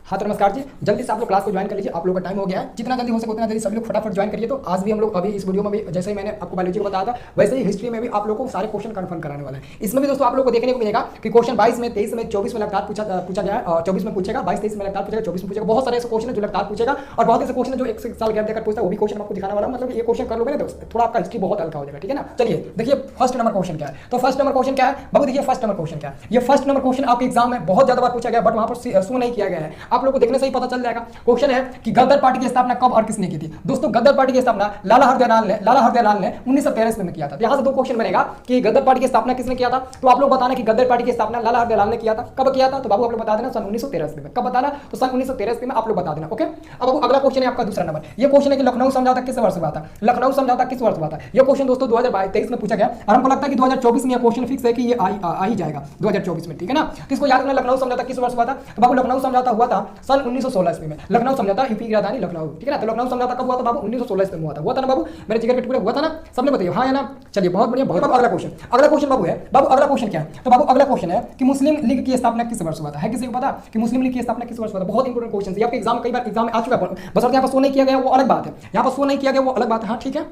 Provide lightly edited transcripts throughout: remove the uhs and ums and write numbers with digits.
हाँ तो नमस्कार जी, जल्दी से आप लोग क्लास को ज्वाइन कर लीजिए। आप लोग का टाइम हो गया है, जितना जल्दी हो सके उतना जल्दी सभी लोग फटाफट ज्वाइन करिए। तो आज भी हम लोग अभी इस वीडियो में भी जैसे ही मैंने आपको बायोलॉजी को बताया था वैसे ही हिस्ट्री में भी आप लोगों को सारे क्वेश्चन कन्फर्म कराने वाले हैं। इसमें भी दोस्तों आप लोग को देखने को मिलेगा कि क्वेश्चन 22 में, 23 में, 24 में लगातार पूछा गया है और 24 में पूछेगा, 22-23 में लगातार पूछेगा, 24 में पूछेगा। बहुत सारे ऐसे क्वेश्चन है जो लगातार पूछेगा और बहुत ऐसे क्वेश्चन है जो एक साल गैप देकर पूछता है। वो भी क्वेश्चन आपको दिखाने वाला, मतलब ये क्वेश्चन कर लोगे ना तो थोड़ा आपका हिस्ट्री बहुत हल्का हो जाएगा, ठीक है ना। चलिए देखिए फर्स्ट नंबर क्वेश्चन क्या है। तो फर्स्ट नंबर क्वेश्चन क्या है बाबू, देखिए फर्स्ट नंबर क्वेश्चन क्या है। ये फर्स्ट नंबर क्वेश्चन आपके एग्जाम में बहुत ज्यादा बार पूछा गया, बट वहां पर शो नहीं किया गया है। आप लोगों को देखने से ही पता चल जाएगा। क्वेश्चन है कि गदर पार्टी की स्थापना कब और किसने की थी। दोस्तों गदर पार्टी की स्थापना लाला हरदयाल ने 1913 में किया था। यहाँ से दो क्वेश्चन बनेगा कि गदर पार्टी की स्थापना किसने किया था। तो आप लोग बताना कि गदर पार्टी की स्थापना लाला हरदयाल ने किया था। कब किया था तो बाबू आप लोग बता देना सन 1913 में। कब बताना तो सन 1913 में आप लोग बता देना। ओके, अब अगला क्वेश्चन है आपका दूसरा नंबर। ये क्वेश्चन है कि लखनऊ समझौता किस वर्ष हुआ था। लखनऊ समझौता किस वर्ष हुआ था। ये क्वेश्चन दोस्तों 2023 में पूछा गया और हमको लगता है कि 2024 में यह क्वेश्चन फिक्स है कि ये आ ही जाएगा 2024 में, ठीक है ना। किसको याद रखना लखनऊ समझौता किस वर्ष हुआ था। तो बाबू लखनऊ समझौता हुआ था सन 1916 में। लखनऊ समझौता यूपी की राजधानी लखनऊ, ठीक है ना। तो लखनऊ समझौता कब हुआ था बाबू 1916 में हुआ था ना बाबू। मेरे जिगर के टुकड़े हुआ था ना, सबने बताइए हाँ या ना। चलिए बहुत बढ़िया बहुत। अगला क्वेश्चन बाबू है बाबू, अगला क्वेश्चन क्या है। तो बाबू अगला क्वेश्चन है कि मुस्लिम लीग की स्थापना किस वर्ष हुआ था। है किसी को पता कि मुस्लिम लीग की स्थापना किस वर्ष हुआ था। बहुत इंपॉर्टेंट क्वेश्चन है, आपके एग्जाम कई बार एग्जाम में आ चुका है, बस यहाँ पर शो नहीं किया गया वो अलग बात है। यहाँ पर शो नहीं किया गया वो अलग बात है। हाँ ठीक है,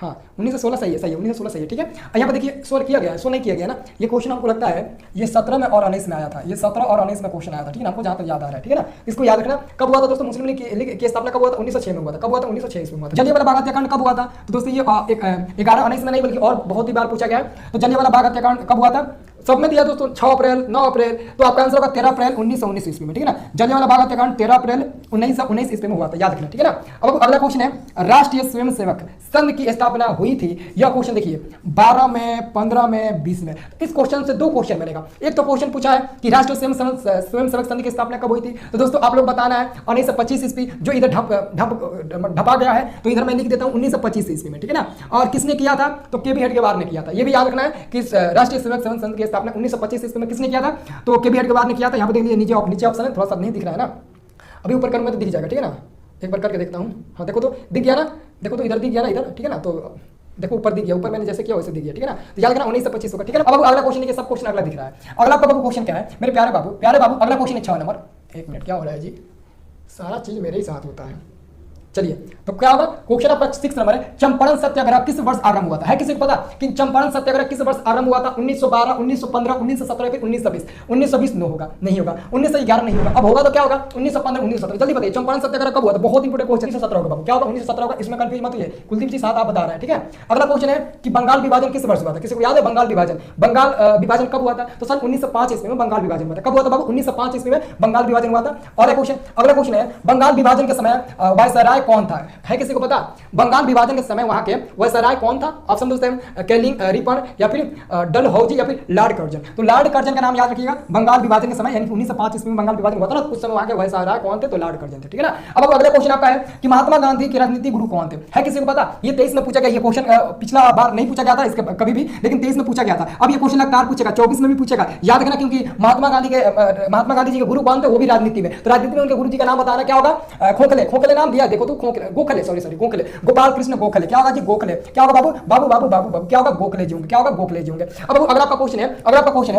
हाँ 1916 सही है 1916 सही है, ठीक है। यहाँ पर देखिए शो किया गया है, शो नहीं किया गया ना। ये क्वेश्चन हमको लगता है ये 17 में और 19 में आया था। ये 17 और 19 में क्वेश्चन आया था, ठीक है ना। हमको जहाँ तक याद आ रहा है, ठीक है ना। इसको याद रखना। कब हुआ था दोस्तों मुस्लिम लीग की स्थापना कब हुआ था 1906 में हुआ था। कब हुआ था 1906 में हुआ था। जलियांवाला बाग हत्याकांड कब हुआ था तो दोस्तों ये 11-19 में नहीं बल्कि और बहुत ही बार पूछा गया है। तो जलियांवाला बाग हत्याकांड कब हुआ था, सब में दिया दोस्तों 6 अप्रैल 9 अप्रैल। तो आपका आंसर होगा 13 अप्रैल 1919 ईस्वी में, ठीक है ना। जलियांवाला बाग हत्याकांड 13 अप्रैल 1919 ईस्वी में हुआ था, याद रखना, ठीक है ना। अब अगला क्वेश्चन है राष्ट्रीय स्वयंसेवक संघ की स्थापना हुई थी। यह क्वेश्चन देखिए 12 में, 15 में, 20 में। इस क्वेश्चन से दो क्वेश्चन बनेगा। एक तो क्वेश्चन पूछा है कि राष्ट्रीय स्वयंसेवक संघ की स्थापना कब हुई थी। तो दोस्तों आप लोग बताना है 1925 ईस्वी, जो इधर ढपा गया है तो इधर मैं लिख देता हूं 1925 ईस्वी में, ठीक है ना। और किसने किया था तो के बी हेडगेवार ने किया था। ये भी याद रखना है कि राष्ट्रीय स्वयंसेवक संघ की स्थापना 1925 ईस्वी में किसने किया था तो के बी हेडगेवार ने किया था। यहाँ पे देख लीजिए नीचे ऑप्शन है, थोड़ा सा नहीं दिख रहा है ना, अभी ऊपर करूंगा तो दिख जाएगा, ठीक है ना। एक बार करके देखता हूँ। हाँ देखो तो दिख गया ना, देखो तो इधर दिख गया ना, इधर, ठीक है ना। तो देखो ऊपर दिख गया, ऊपर मैंने जैसे किया वैसे दिख गया, ठीक है ना। तो याद रखना 1925 होगा, ठीक है ना। अब अगला क्वेश्चन देखिए, सब क्वेश्चन अगला दिख रहा है। अगला बाबू क्वेश्चन क्या है मेरे प्यारे बाबू अगला क्वेश्चन है 6 नंबर। एक मिनट क्या हो रहा है जी, सारा चीज मेरे ही साथ होता है। चलिए तो क्या होगा क्वेश्चन आपका 6 नंबर है। चंपारण सत्याग्रह किस वर्ष आरंभ हुआ था। है किसी को पता कि चंपारण सत्याग्रह किस वर्ष आरंभ हुआ था। 1912, 1915, 1917 फिर 1920। 1920 नो होगा, नहीं होगा। 1911 नहीं होगा। अब होगा तो क्या होगा 1915, 1917। जल्दी बताइए चंपारण सत्याग्रह कब हुआ था। बहुत इंपोर्टेंट क्वेश्चन। 1917 होगा बाबू, क्या होगा 1917 होगा, इसमें कंफ्यूज मत होइए। कुलदीप जी साथ आप बता रहे हैं, ठीक है। अगला क्वेश्चन है कि बंगाल विभाजन किस वर्ष हुआ था। किसी को याद है बंगाल विभाजन कब हुआ था तो सन 1905 ईस्वी में बंगाल विभाजन हुआ था। कब हुआ था बाबू 1905 ईस्वी में बंगाल विभाजन हुआ था। और अगला क्वेश्चन है बंगाल विभाजन के समय वायसराय कौन था। है किसी को पता बंगाल विभाजन के समय वहां के वायसराय कौन था। ऑप्शन दोस्तों कैलिंग रिपन या फिर डलहौजी या फिर लॉर्ड कर्जन। तो लॉर्ड कर्जन का नाम याद रखिएगा। बंगाल विभाजन के समय यानी 1905 ईस्वी में बंगाल विभाजन हुआ था ना, उस समय वहां के वायसराय कौन थे तो लॉर्ड कर्जन थे, ठीक है ना। अब अगला क्वेश्चन आपका है कि महात्मा गांधी के राजनीतिक गुरु कौन थे। है किसी को पता। ये 23 में पूछा गया। ये क्वेश्चन पिछला बार नहीं पूछा गया था इसके कभी भी, लेकिन 23 में पूछा गया था। अब ये क्वेश्चन लगातार पूछेगा, 24 में भी पूछेगा, याद रखना। क्योंकि महात्मा गांधी जी के गुरु कौन थे वो भी राजनीति में। तो राजनीति में उनके गुरु जी का नाम बताना क्या होगा खोखले नाम दिया, देखो तो गोखले गोपाल कृष्ण गोखले। क्या होगा जी गोखले। क्या होगा बाबू क्या होगा गोखले जी होंगे। क्या होगा गोखले जी होंगे। अब अगला आपका क्वेश्चन है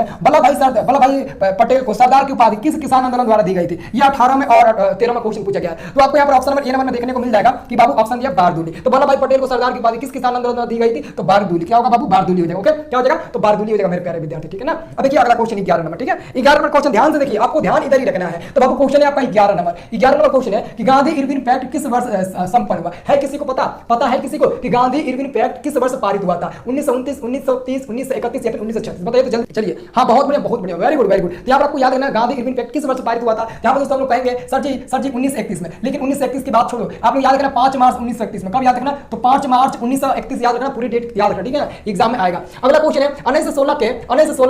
वल्लभ भाई पटेल को सरदार की उपाधि किस किसान आंदोलन द्वारा दी गई थी। ये 18 में और 13 में क्वेश्चन पूछा गया है। तो आपको यहाँ पर ऑप्शन नंबर ए नंबर में देखने को मिल जाएगा कि बाबू ऑप्शन दिया बारदूली। तो वल्लभ भाई पटेल को सरदार की उपाधि किस किसान आंदोलन द्वारा दी गई थी तो बारदूली। क्या होगा बाबू बारदूली हो जाएगा। ओके क्या हो जाएगा तो बारदूली हो जाएगा मेरे प्यारे विद्यार्थी, ठीक है ना। अब देखिए अगला क्वेश्चन 11 नंबर, ठीक है। 11 नंबर क्वेश्चन ध्यान से देखिए, आपको ध्यान इधर ही रखना है। तो बाबू क्वेश्चन है आपका 11 नंबर क्वेश्चन है कि गांधी इरविन पैक्ट किस वर्ष संपन्न हुआ। है किसी को पता है किसी को कि गांधी इरविन पैक्ट किस वर्ष पारित हुआ था। 1929, 1930, 1931 या फिर 1936 बताइए तो जल्दी। चलिए हाँ बहुत बढ़िया वेरी गुड। तो यहाँ पर आपको याद रखना गांधी इरविन पैक्ट किस वर्ष पारित हुआ था। यहाँ पर दोस्तों हम लोग कहेंगे सर जी 1931 में, लेकिन 1931 की बात छोड़ो, आप लोग याद रखना 5 मार्च 1931 में। कब याद रखना तो 5 मार्च 1931 याद रखना, पूरी डेट याद रखना, ठीक है ना, एग्जाम में आएगा। अगला क्वेश्चन है 1916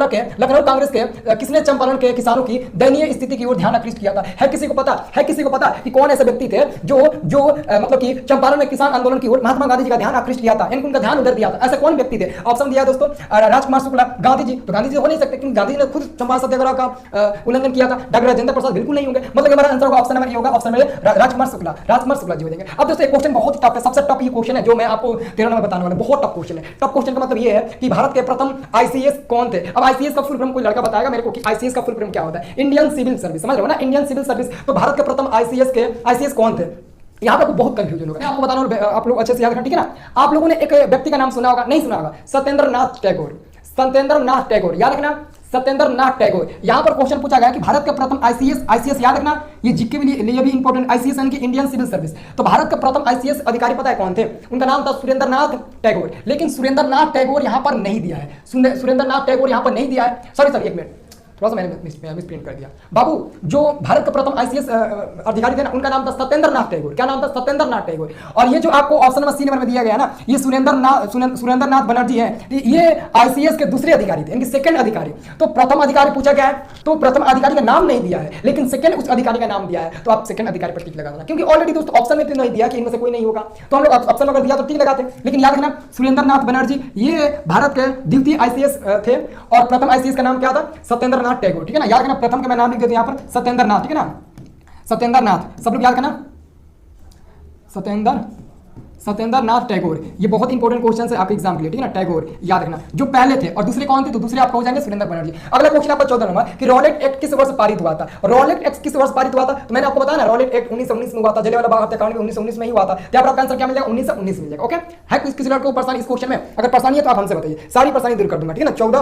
के लखनऊ कांग्रेस के किसने चंपारण के किसानों की दयनीय स्थिति की ओर ध्यान आकृष्ट किया था। है किसी को पता कि कौन ऐसे व्यक्ति थे जो जो मतलब कि चंपारण में किसान आंदोलन की ओर महात्मा गांधी जी का ध्यान आकृष्ट किया था, यानी उनका ध्यान उधर दिया था। ऐसे कौन व्यक्ति थे? ऑप्शन दिया दोस्तों, राजकुमार शुक्ला, गांधी जी। तो गांधी जी हो नहीं सकते क्योंकि गांधी जी ने खुद चंपारण सत्याग्रह का उल्लंघन किया था। डॉक्टर राजेंद्र प्रसाद बिल्कुल नहीं होंगे। मतलब हमारा आंसर होगा ऑप्शन नंबर ए होगा, ऑप्शन नंबर राजकुमार शुक्ला जी हो जाएंगे। अब दोस्तों एक क्वेश्चन बहुत ही टफ है, सबसे टफ ये क्वेश्चन है जो मैं आपको 13 में बताने वाला हूं। बहुत टफ क्वेश्चन है। टफ क्वेश्चन का मतलब ये है कि भारत के प्रथम आईसीएस कौन थे? अब आईसीएस का फुल फॉर्म कोई लड़का बताएगा मेरे को कि आईसीएस का फुल फॉर्म क्या होता है? इंडियन सिविल सर्विस, समझ रहे हो ना, इंडियन सिविल सर्विस। तो भारत के प्रथम आईसीएस कौन थे? यहाँ पर बहुत कंफ्यूजन होगा, मैं आपको बताना हूँ, आप लोग अच्छे से याद रखें, ठीक है ना। आप लोगों ने एक व्यक्ति का नाम सुना होगा, नहीं सुना होगा, सत्येंद्र नाथ टैगोर, याद रखना, सत्येंद्र नाथ टैगोर। यहाँ पर क्वेश्चन पूछा गया कि भारत के प्रथम आईसीएस याद रखना, ये जीके के लिए भी इंपॉर्टेंट, आईसीएस यानी कि इंडियन सिविल सर्विस। तो भारत के प्रथम आईसीएस अधिकारी पता है कौन थे? उनका नाम था सुरेंद्र नाथ टैगोर। लेकिन सुरेंद्र नाथ टैगोर यहाँ पर नहीं दिया है, सुरेंद्र नाथ टैगोर यहाँ पर नहीं दिया है। सॉरी एक मिनट, थोड़ा सा मैंने मिसप्रिंट कर दिया। बाबू, जो भारत के प्रथम आईसीएस अधिकारी थे ना, उनका नाम था सत्येंद्र नाथ टैगोर। क्या नाम था? सत्येंद्र नाथ टैगोर। और ये जो आपको ऑप्शन नंबर सी नंबर में दिया गया ना, ये सुरेंद्र नाथ बनर्जी है, ये आईसीएस के दूसरे अधिकारी थे, इनके सेकंड अधिकारी। तो प्रथम अधिकारी पूछा गया है, तो प्रथम अधिकारी का नाम नहीं दिया है, लेकिन सेकंड उस अधिकारी का नाम दिया है। तो आप सेकंड अधिकारी पर टिक लगा देना, क्योंकि ऑलरेडी दोस्तों ऑप्शन में तो नहीं दिया कि इनमें से कोई नहीं होगा, तो हम लोग ऑप्शन अगर दिया तो टिक लगाते। लेकिन याद रखना, सुरेंद्र नाथ बनर्जी ये भारत के द्वितीय आईसीएस थे, और प्रथम आईसीएस का नाम क्या था? सत्येंद्र नाथ टैगोर, ठीक है ना। याद प्रथम का मैं नाम लिख देता हूं यहां पर, सत्येंद्र नाथ, ठीक है ना, सत्येंद्र नाथ, सब लोग याद करना, सत्येंद्र नाथ टैगोर। ये बहुत इंपॉर्टेंट क्वेश्चन है आपके एग्जाम के लिए, ठीक है ना। टैगोर याद रखना, जो पहले थे, और दूसरे कौन थे? तो दूसरे आपको हो जाएंगे सुरेंद्र बनर्जी। अगला क्वेश्चन आपका 14 नंबर कि रॉलेट एक्ट किस वर्ष पारित हुआ था? रॉलेट एक्ट किस वर्ष पारित हुआ था? तो मैंने आपको बताया ना, रॉलेट एक्ट 1919 में हुआ था, जलियांवाला बाग हत्याकांड भी 1919 में ही हुआ था। तो आपका आंसर क्या मिल जाएगा? 1919 मिल जाएगा। ओके, है किसी लड़के को परेशानी इस क्वेश्चन में? अगर परेशानी है तो आप हमसे बताइए, सारी परेशानी दूर कर दूंगा, ठीक है ना। 14।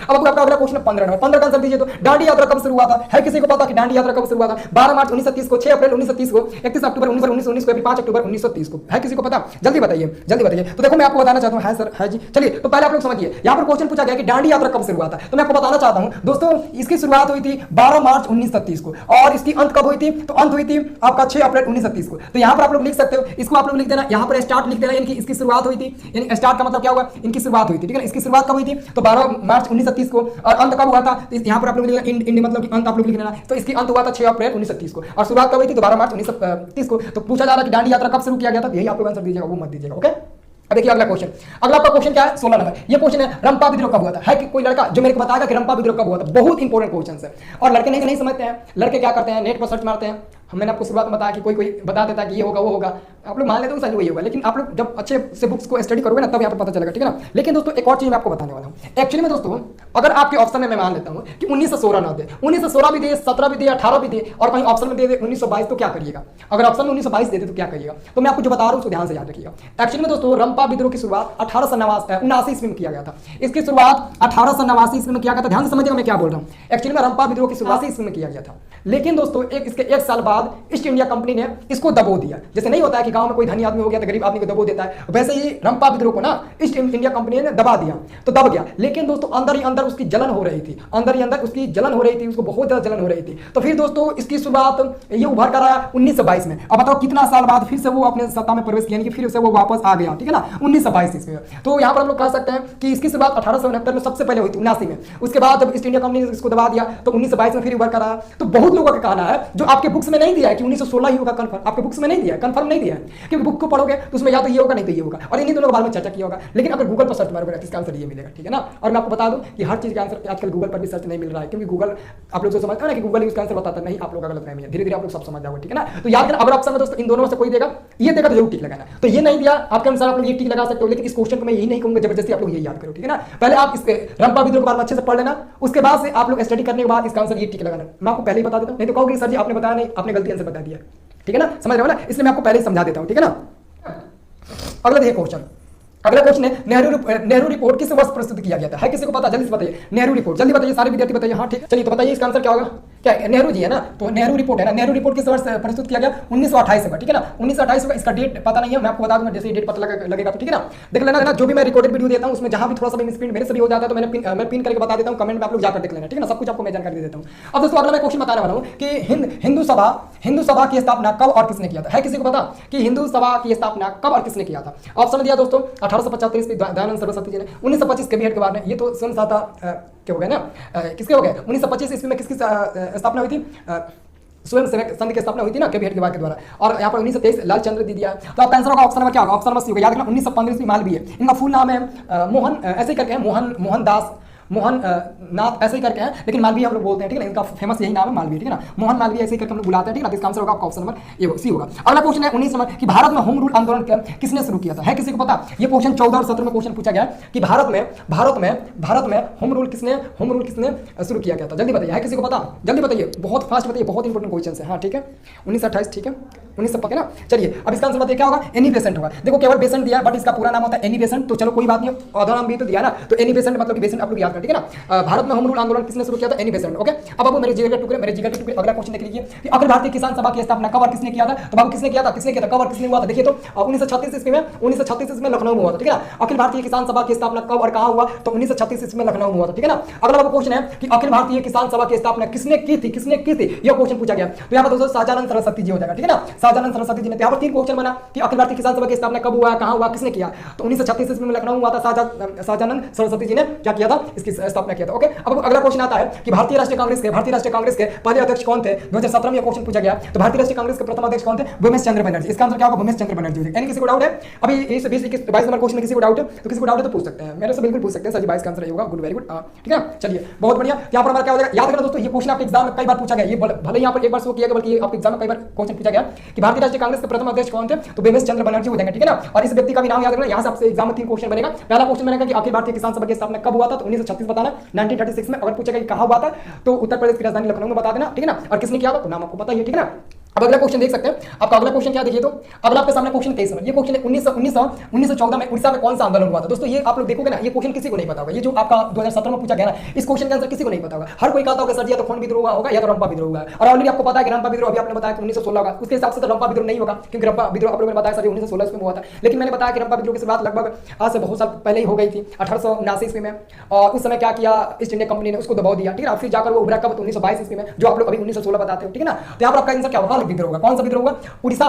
अब आपका अगला क्वेश्चन 15 नंबर, 15 का आंसर दीजिए। तो दांडी यात्रा कब शुरू हुआ था? है किसी को पता कि दांडी यात्रा कब शुरू हुआ था? 12 मार्च 1930 को, 6 अप्रैल 1930 को, 31 अक्टूबर 1919 को, 5 अक्टूबर 1930 को। है किसी को पता? जल्दी बताइए। तो देखो मैं आपको बताना चाहता हूं, है सर, है जी। चलिए, तो पहले आप लोग समझिए, यहां पर क्वेश्चन पूछा गया कि दांडी यात्रा कब शुरू हुआ था। तो मैं आपको बताना चाहता हूं दोस्तों, इसकी शुरुआत हुई थी 12 मार्च 1930 को, और इसकी अंत कब हुई थी? तो अंत हुई थी आपका 6 अप्रैल 1930 को। तो यहां पर आप लोग लिख सकते हो, इसको आप लोग लिख देना, यहां पर स्टार्ट लिख देना, यानी कि इसकी शुरुआत हुई थी, यानी स्टार्ट का मतलब क्या हुआ? इनकी शुरुआत हुई थी, ठीक है ना। इसकी शुरुआत कब हुई थी? तो 12 मार्च 1930 को, और अंत कब हुआ था? तो यहां पर आप लोग लिखना मतलब कि अंत आप लोग लिख देना। तो इसकी अंत हुआ था 6 अप्रैल 1930 को, और शुरुआत कब हुई थी? तो 12 मार्च 1930 को। तो पूछा जा रहा है कि दांडी यात्रा कब शुरू किया गया था? यही आप लोग आंसर दीजिएगा, वो मत दीजिएगा। ओके, अब देखिए अगला क्वेश्चन। अगला आपका क्वेश्चन क्या है? 16 नंबर। ये क्वेश्चन है, रंपा विद्रोह कब हुआ था? है कि कोई लड़का जो मेरे को बताएगा कि रंपा विद्रोह कब हुआ था? बहुत इंपॉर्टेंट क्वेश्चन है, और लड़के नहीं समझते हैं। लड़के क्या करते हैं? नेट पर सर्च मारते हैं। मैंने आपको शुरुआत में बताया कि कोई बता देता है कि ये होगा वो होगा, आप लोग मान लेते हो सही वही होगा, लेकिन आप लोग जब अच्छे से बुक्स को स्टडी करोगे ना, तब यहाँ पर पता चलेगा, ठीक है ना। लेकिन दोस्तों एक और चीज मैं आपको बताने वाला हूँ। एक्चुअली में दोस्तों, अगर आपके ऑप्शन में मैं मान लेता हूँ कि 1916 ना दे, 1916 भी दे, 17 भी दे, 18 भी दे, और कहीं ऑप्शन में दे दे 1922, तो क्या करिएगा? अगर ऑप्शन में 1922 दे दे तो क्या करिएगा? तो मैं आपको जो बता रहा हूँ उसको ध्यान से याद रखिएगा। एक्चुअली में दोस्तों, रंपा विद्रोह की शुरुआत 1879 ईस्वी में किया गया था। इसकी शुरुआत 1879 ईस्वी में किया गया था। ध्यान से समझिएगा मैं क्या बोल रहा हूँ। एक्चुअली में रंपा विद्रोह की शुरुआत ईस्वी में किया गया था, लेकिन दोस्तों इसके 1 साल बाद ईस्ट इंडिया कंपनी ने इसको दबो दिया। जैसे नहीं होता है कि गांव में कोई धनी आदमी हो गया तो गरीब आदमी को दबो देता है, वैसे ही रंपा विद्रोह को ना ईस्ट इंडिया कंपनी ने दबा दिया, तो दब गया। लेकिन दोस्तों अंदर ही अंदर उसकी जलन हो रही थी, अंदर ही अंदर उसकी जलन हो रही थी, उसको बहुत ज्यादा जलन हो रही थी। तो फिर दोस्तों इसकी शुरुआत ये उभर कर आया 1922 में। अब बताओ कितना साल बाद फिर से वो अपने सत्ता में प्रवेश किया, फिर से वो वापस आ गया, ठीक है ना, 1922 ईस्वी में। तो यहाँ पर हम लोग कह सकते हैं कि इसकी शुरुआत 1869 में सबसे पहले हुई थी, 79 में। उसके बाद जब ईस्ट इंडिया कंपनी ने इसको दबा दिया तो 1922 में फिर उभर कर आया। तो बहुत लोगों का कहना है, जो आपके बुक्स में नहीं दिया है कि 1916 ही होगा कंफर्म, आपके बुक्स में नहीं दिया है, कंफर्म नहीं दिया है, क्योंकि बुक को पढ़ोगे तो उसमें या तो ये होगा नहीं तो ये होगा, और इन्हीं दोनों के बारे में चर्चा किया होगा। लेकिन अगर गूगल पर सर्च मारोगे तो इसका आंसर ये मिलेगा, ठीक है ना। और मैं आपको बता दूं कि हर चीज का आंसर आजकल गूगल पर भी सर्च नहीं मिल रहा है, क्योंकि गूगल आप लोग जो समझते हैं ना कि गूगल ही उसका आंसर बताता नहीं, आप लोग का गलत फहमी है। धीरे धीरे आप लोग सब समझ जाओगे, ठीक है ना। तो याद रखना, अगर ऑप्शन में दोस्तों इन दोनों में से कोई देगा, ये देगा तो जरूर टिक लगाना। तो ये नहीं दिया आपके अनुसार आप लोग ये टिक लगा सकते हो, लेकिन इस क्वेश्चन को मैं यही नहीं कहूंगा जबरदस्ती आप लोग ये याद करो, ठीक है ना। पहले आप इसके रंपा विद्रोह के बारे में अच्छे से पढ़ लेना, उसके बाद से आप लोग स्टडी करने के बाद इसका आंसर ये टिक लगाना। मैं आपको पहले ही बता देता हूं, नहीं तो कहोगे सर जी आपने बताया नहीं, आपने गलती आंसर बता दिया, ठीक है ना, समझ रहे हो ना। इसलिए मैं आपको पहले ही समझा देता हूं, ठीक है ना। अगला देखिए क्वेश्चन, अगला क्वेश्चन है नेहरू रिपोर्ट किस वर्ष प्रस्तुत किया गया था? है किसी को पता? जल्दी से बताइए। नेहरू रिपोर्ट जल्दी बताइए, सारे विद्यार्थी बताइए। हाँ ठीक, चलिए तो बताइए इसका आंसर क्या होगा? क्या नेहरू जी है ना, तो नेहरू रिपोर्ट है ना, नेहरू रिपोर्ट किस वर्ष प्रस्तुत किया गया? 1928 में, ठीक है ना, 1928 में। इसका डेट पता नहीं है, मैं आपको बता दूंगा जैसे डेट पता लगेगा, ठीक है ना। देख लेना ना, जो भी मैं रिकॉर्डेड वीडियो देता हूं उसमें जहां भी थोड़ा सा भी मिसप्रिंट मेरे से भी हो जाता है तो मैं पिन करके बता देता हूं, कमेंट में आप लोग जाकर देख लेना, ठीक है ना, सब कुछ आपको मैं जानकारी दे देता हूं। अब दोस्तों अगला मैं क्वेश्चन बताने वाला हूं कि हिंदू सभा की स्थापना कब और किसने किया था? है किसी को पता कि हिंदू सभा की स्थापना कब और किसने किया था? ऑप्शन दिया दोस्तों 1875 ईस्वी दयानंद सरस्वती जी ने, 1925 के भी के बाद में, ये तो स्वयं क्या हो गया ना, किसके हो गए? 1925 ईस्वी में किसकी स्थापना हुई थी? स्वयं सेवक संघ की स्थापना हुई थी ना के के द्वारा। और यहाँ पर 1923 लाल चंद्र दी दिया। तो आपका आंसर होगा ऑप्शन नंबर क्या होगा? ऑप्शन नंबर सी होगा। याद रखना 1915 ईस्वी मालवीय, इनका फुल नाम है मोहन, ऐसे ही करके है मोहन नाथ ऐसे ही करके है, लेकिन मालवीय हम लोग बोलते हैं, ठीक है। इनका फेमस यही नाम है मालवीय, ठीक है ना। मोहन मालवीय ऐसे ही करके हम लोग बुलाते हैं, ठीक है। इसका आंसर होगा आपका ऑप्शन नंबर ए सी होगा। अगला क्वेश्चन है 19 नंबर कि भारत में होम रूल आंदोलन किसने शुरू किया था? है किसी को पता? ये क्वेश्चन 14 और 17 में क्वेश्चन पूछा गया कि भारत में होम रूल किसने शुरू किया गया था? जल्दी बताइए, है किसी को पता? जल्दी बताइए, बहुत फास्ट बताइए, बहुत इंपॉर्टेंट क्वेश्चन है। हाँ ठीक है, 1928, ठीक है 19 पक्के ना। चलिए अब इसका आंसर बताइए क्या होगा? एनी बेसेंट होगा। देखो केवल बेसेंट दिया, बट इसका पूरा नाम होता है एनी बेसेंट। तो चलो कोई बात नहीं, आधा नाम भी तो दिया ना, तो एनी बेसेंट मतलब कि बेसेंट आप लोग याद करें, ठीक है ना। भारत में होम रूल आंदोलन किसने शुरू किया था? Annie Besant. ओके, अब बाबू मेरे जिगर के टुकड़े अगला क्वेश्चन देख लीजिए कि अखिल भारतीय किसान सभा की स्थापना कब और किसने किया था? तो बाबू किसने किया था? कब और किसने हुआ था? देखिए तो 1936 ईस्वी में लखनऊ में हुआ था, ठीक है ना। अखिल भारतीय किसान सभा की स्थापना कब और कहां हुआ? तो 1936 ईस्वी में लखनऊ में हुआ था, ठीक है ना। अगला बाबू क्वेश्चन है कि अखिल भारतीय किसान सभा की स्थापना किसने की थी? यह क्वेश्चन पूछा गया। तो यहाँ पर दोस्तों शाहजानंद सरस्वती जी हो जाएगा, ठीक है ना। शाहजानंद सरस्वती जी ने। यहाँ पर 3 क्वेश्चन बना कि अखिल भारतीय किसान सभा की स्थापना कब हुआ, कहां हुआ, किसने किया? तो 1936 ईस्वी में लखनऊ हुआ था। शाहजानंद सरस्वती जी ने क्या किया था? इसकी स्थापना किया था। ओके, अब अगला क्वेश्चन आता है कि भारतीय राष्ट्रीय कांग्रेस के पहले अध्यक्ष कौन थे? 2017 में क्वेश्चन पूछा गया। तो भारतीय राष्ट्रीय कांग्रेस के प्रथम अध्यक्ष कौन थे? भूपेश चंद्र बनर्जी। इसका आंसर क्या होगा? भूपेश चंद्र बनर्जी। यानी किसी को डाउट है अभी 22 नंबर क्वेश्चन में किसी को डाउट है तो किसी को डाउट है तो पूछ सकते हैं, मेरे से बिल्कुल पूछ सकते हैं सर जी। 22 का आंसर होगा, गुड, वेरी गुड, ठीक है। चलिए बहुत बढ़िया। यहाँ पर हमारा क्या हो जाएगा? याद रखना दोस्तों, ये क्वेश्चन आपके एग्जाम में कई बार पूछा गया। ये भले यहाँ पर एक बार शो किया गया, बल्कि आपके एग्जाम में कई बार क्वेश्चन पूछा गया कि भारतीय राष्ट्रीय कांग्रेस के प्रथम अध्यक्ष कौन थे? तो भूपेश चंद्र बनर्जी हो जाएंगे, ठीक है ना। और इस व्यक्ति का भी नाम याद रखना। यहाँ से आपसे एग्जाम में 3 क्वेश्चन बनेगा। पहला क्वेश्चन बनेगा कि अखिल भारतीय किसान सभा की स्थापना कब हुआ था? तो 1936 बताना। 1936 में अगर पूछेगा कि कहां हुआ था तो उत्तर प्रदेश की राजधानी लखनऊ में बता देना, ठीक है ना। और किसने किया था तो नाम आपको पता ही है, ठीक है ना। अब अगला क्वेश्चन देख सकते हैं। आपका अगला क्वेश्चन क्या देखिए तो अगला आपके सामने क्वेश्चन 23 नंबर। ये क्वेश्चन 1914 में उड़ीसा में कौन सा आंदोलन हुआ था? दोस्तों ये आप लोग देखोगे ना, ये क्वेश्चन किसी को नहीं पता होगा। ये जो आपका 2017 में पूछा गया ना, इस क्वेश्चन का आंसर किसी को नहीं पता होगा। हर कोई कहता होगा सर जी या तो खून विद्रोह होगा या तो रंपा विद्रोह होगा। और ऑलरेडी आपको पता है कि रंपा विद्रोह अभी आपने बताया कि 1916 होगा। उसके हिसाब से तो रंपा विद्रोह नहीं होगा, क्योंकि रंपा विद्रोह आप लोगों ने बताया सर 1916 में हुआ था। लेकिन मैंने बताया कि रंपा विद्रोह की शुरुआत लगभग आज से बहुत साल पहले ही हो गई थी, 1879 ईस्वी में। और उस समय क्या किया ईस्ट इंडिया कंपनी ने? उसको दबाव दिया, ठीक है। फिर जाकर वो उभरा कब? 1922 ईस्वी में, जो आप लोग अभी 1916 बताते हो, ठीक है ना। तो यहाँ पर आपका आंसर क्या होगा? विद्रोह होगा। कौन सा विद्रोह? उड़ीसा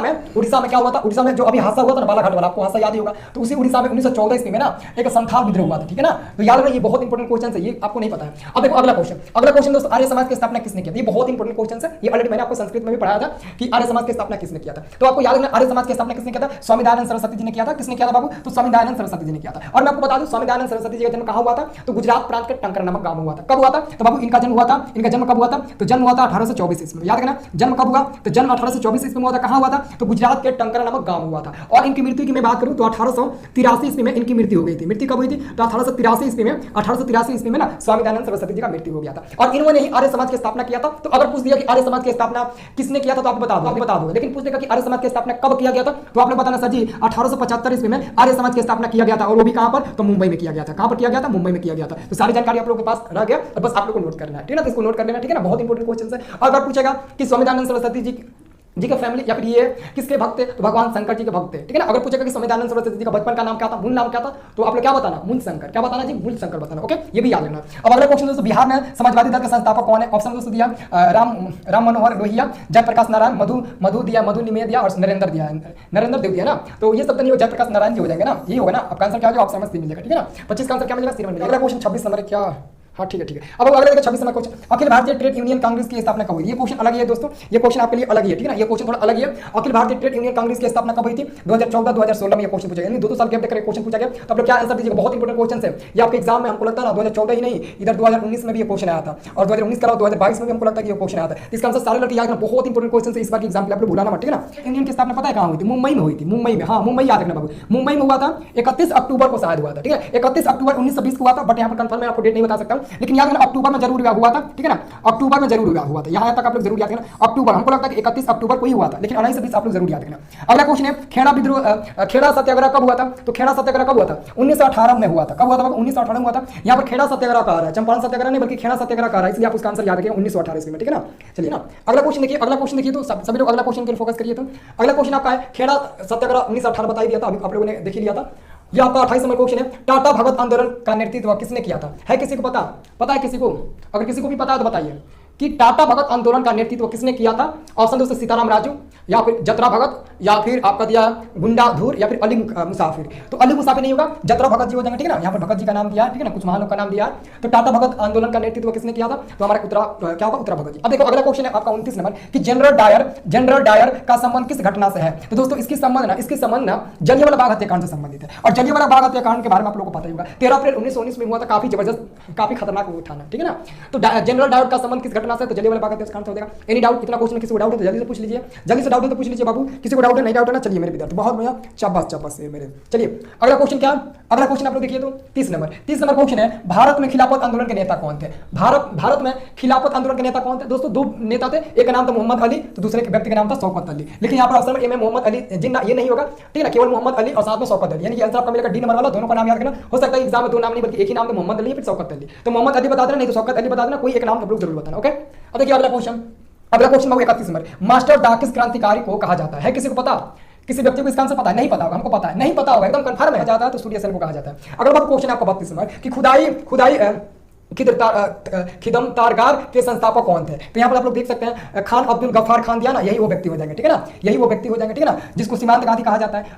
में क्या हुआ था? उड़ीसा में जो अभी हादसा हुआ था ना बालाघाट वाला, आपको हादसा याद ही होगा। तो उसी उड़ीसा में 1914 ईस्वी में ना एक संथाल विद्रोह हुआ था, ठीक है ना। तो याद रखिए, ये बहुत इंपॉर्टेंट क्वेश्चन है, ये आपको नहीं पता है। अब देखो अगला क्वेश्चन दोस्तों, आर्य समाज की स्थापना किसने किया था? ये बहुत इंपॉर्टेंट क्वेश्चन है। ये ऑलरेडी मैंने आपको संस्कृत में भी पढ़ाया था कि आर्य समाज की स्थापना किसने किया था। तो आपको याद रखना, आर्य समाज की स्थापना किसने किया था? स्वामी दयानंद सरस्वती जी ने किया था। किसने किया था बाबू? तो स्वामी दयानंद सरस्वती जी ने किया था। और मैं आपको बता दूं, स्वामी दयानंद सरस्वती जी का जन्म कहां हुआ था? तो गुजरात प्रांत के टंकर नामक गांव में हुआ था। कब हुआ था? तो बाबू इनका जन्म हुआ था। कब हुआ था? तो जन्म हुआ था 1824 ईस्वी में। याद रखना, जन्म कब हुआ? तो जन्म 1824 ईस्वी में हुआ था। कहां हुआ था? तो गुजरात के टंकर नामक गांव हुआ था। और इनकी मृत्यु की मैं बात करूं तो 1883 ईस्वी में इनकी मृत्यु हो गई थी। मृत्यु कब हुई थी? तो 1883 ईस्वी में ना स्वामी दयानंद सरस्वती जी का मृत्यु हो गया था। और इन्होंने ही आर्य समाज की स्थापना किया था। तो अगर पूछ दिया कि आर्य समाज की स्थापना किसने किया था तो आपको बता दो। लेकिन पूछ देगा कि आर्य समाज की स्थापना कब किया गया था तो आप लोग बताना सर जी 1875 ईस्वी में आर्य समाज की स्थापना किया गया था। और वो भी कहां पर? तो मुंबई में किया गया था। कहां पर किया गया था? मुंबई में किया गया था। तो सारी जानकारी आप लोगों के पास रह गया, बस आप लोग को नोट करना है, ठीक है ना। तो इसको नोट कर लेना, ठीक है ना। बहुत इंपॉर्टेंट क्वेश्चन है। अगर पूछेगा कि स्वामी दयानंद सरस्वती जी के फैमिली या फिर ये किसके भक्त थे? तो भगवान शंकर जी के भक्त थे, ठीक है ना। अगर पूछेगा कि स्वामी दयानंद सरस्वती जी का बचपन का नाम क्या था, मूल नाम क्या था, तो आप लोग क्या बताना? मूल शंकर। क्या बताना जी? मूल शंकर बताना। ओके, ये भी याद रखना। अब अगला क्वेश्चन दोस्तों, बिहार में समाजवादी दल के संस्थापक कौन है? ऑप्शन दोस्तों दिया राम मनोहर लोहिया, जयप्रकाश नारायण, मधु निमे दिया और नरेंद्र देव दिया ना। तो ये सब तो नहीं हो, जयप्रकाश नारायण जी हो जाएंगे ना। ये होगा ना। आपका आंसर क्या हो? ऑप्शन में सी मिलेगा, ठीक है ना। 25 का आंसर क्या मिलेगा? सी मिलेगा। अगला क्वेश्चन 26 नंबर क्या? हाँ ठीक है। अब अगला देखिए 26 number question, Akhil Bharatiya trade union Congress की स्थापना कब हुई? ये क्वेश्चन अलग ही है दोस्तों, ये क्वेश्चन आपके लिए अलग ही है, ठीक है ना। ये क्वेश्चन थोड़ा अलग ही है। अखिल भारतीय ट्रेड यूनियन कांग्रेस की स्थापना कब हुई थी? 2014 2016 में ये क्वेश्चन पूछा गया, यानी 2 साल गैप देकर क्वेश्चन पूछा गया। तो आप लोग क्या आंसर दीजिएगा? बहुत इंपॉर्टेंट क्वेश्चन है ये आपके एग्जाम में। हमको लगता है ना 2014 ही नहीं, इधर 2019 में भी ये क्वेश्चन आया था और 2019 का 2022 में भी हमको लगता है कि ये क्वेश्चन आया था। इसका आंसर सारे लड़के याद रखना, बहुत इंपॉर्टेंट क्वेश्चन है इस बार के एग्जाम में, आप लोग भुलाना मत, ठीक है ना। यूनियन की स्थापना पता है कहां हुई थी? मुंबई में हुई थी। मुंबई में, हाँ मुंबई याद रखना बाबू, मुंबई में हुआ था। 31 अक्टूबर को शायद हुआ था, ठीक है। 31 अक्टूबर 1920 को हुआ था, बट यहाँ पर कंफर्म मैं आपको डेट नहीं बता सकता हूँ, लेकिन याद रखना अक्टूबर में जरूर हुआ था, ठीक है ना। अक्टूबर में जरूर हुआ था, यहाँ तक आप लोग जरूर याद रखना। अक्टूबर, हमको लगता है कि 31 अक्टूबर को ही हुआ था, लेकिन 19 से 20 आप लोग जरूर याद रखना। अगला क्वेश्चन है खेड़ा सत्याग्रह कब हुआ था? तो खेड़ा सत्याग्रह कब हुआ था? 1918 में हुआ था। कब हुआ था? 1918 में हुआ था। यहाँ पर खेड़ा सत्याग्रह कहा है, चंपारण सत्याग्रह नहीं बल्कि खेड़ा सत्याग्रह कहा है, इसलिए आप उसका आंसर याद रखें 1918 ईस्वी में, ठीक है ना। चलिए ना अगला क्वेश्चन देखिए तो सभी लोग अगला क्वेश्चन पर फोकस करिए। तो अगला क्वेश्चन आपका है खेड़ा सत्याग्रह 1918 बता दिया था, अभी आप लोगों ने देख लिया था। ये आपका 28 नंबर क्वेश्चन है, टाटा भगत आंदोलन का नेतृत्व किसने किया था? है किसी को पता है किसी को? अगर किसी को भी पता है तो बताइए। कि टाटा भगत आंदोलन का नेतृत्व किसने किया था? ऑप्शन दोस्तों सीताराम राजू, या फिर जतरा भगत, या फिर आपका दिया गुंडा धूर, या फिर अली मुसाफिर। तो अली मुसाफिर नहीं होगा, जतरा भगत जी हो जाएंगे, ठीक है ना। यहाँ पर भगत जी का नाम दिया है, ठीक है ना, कुछ महान लोग का नाम दिया है। तो टाटा भगत आंदोलन का नेतृत्व किसने किया था? तो हमारा उत्तरा क्या होगा? उत्तरा भगत जी। अब देखो अगला क्वेश्चन है आपका 29 नंबर कि जनरल डायर का संबंध किस घटना से है? तो दोस्तों इसकी संबंध ना जलियांवाला बाग हत्याकांड से संबंधित है। और जलियांवाला बाग हत्याकांड के बारे में आप लोगों को पता ही होगा, 13 अप्रैल 1919 में हुआ था। काफी जबरदस्त, काफी खतरनाक वो उठाना, ठीक है ना। तो जनरल डायर का संबंध किस घटना से? तो जलियांवाला बाग हत्याकांड से होगा। Any doubt? इतना क्वेश्चन किसी को डाउट है तो जल्दी से पूछ लीजिए, जल्दी से डाउट है तो पूछ लीजिए बाबू। किसी को डाउट है? नहीं डाउट है ना? चलिए मेरे विद्यार्थी, बहुत बढ़िया, शाबाश मेरे। चलिए अगला क्वेश्चन क्या? अगला क्वेश्चन आप लोग देखिए तो 30 नंबर क्वेश्चन है, भारत में खिलाफत आंदोलन के नेता कौन थे? भारत में खिलाफत आंदोलन के नेता कौन थे? दोस्तों दो नेता थे, एक का नाम था मोहम्मद अली, तो दूसरे के व्यक्ति का नाम था शौकत अली। लेकिन यहाँ पर ऑप्शन में मोहम्मद अली जिन्ना ये नहीं होगा, ठीक है ना, केवल मोहम्मद अली और साथ में शौकत अली, यानी कि आंसर आपका मिलेगा डी नंबर वाला। दोनों का नाम याद रखना, हो सकता है एग्जाम में दो नाम नहीं बल्कि एक ही नाम, तो मोहम्मद अली फिर शौकत अली। तो मोहम्मद अली बता देना, नहीं तो शौकत अली बता देना, कोई एक नाम आप लोग जरूर बताना, ओके। अब देखिए अगला क्वेश्चन 31 नंबर, मास्टर डाकिस क्रांतिकारी को कहा जाता है? किसी को पता? किसी व्यक्ति को इसका आंसर पता है? नहीं पता होगा, हमको पता है, नहीं पता होगा, एकदम कंफर्म है जाता है तो सूर्य सेन को कहा जाता है। अगला क्वेश्चन है आपका 32 नंबर कि खुदाई खिदम तारगार के संस्थापक कौन थे? तो यहाँ पर आप लोग देख सकते हैं खान अब्दुल गफ्फार खान दिया ना, यही वो व्यक्ति हो जाएंगे, ठीक है ना, यही वो व्यक्ति हो जाएंगे, ठीक है ना, जिसको सीमांत गांधी कहा जाता है।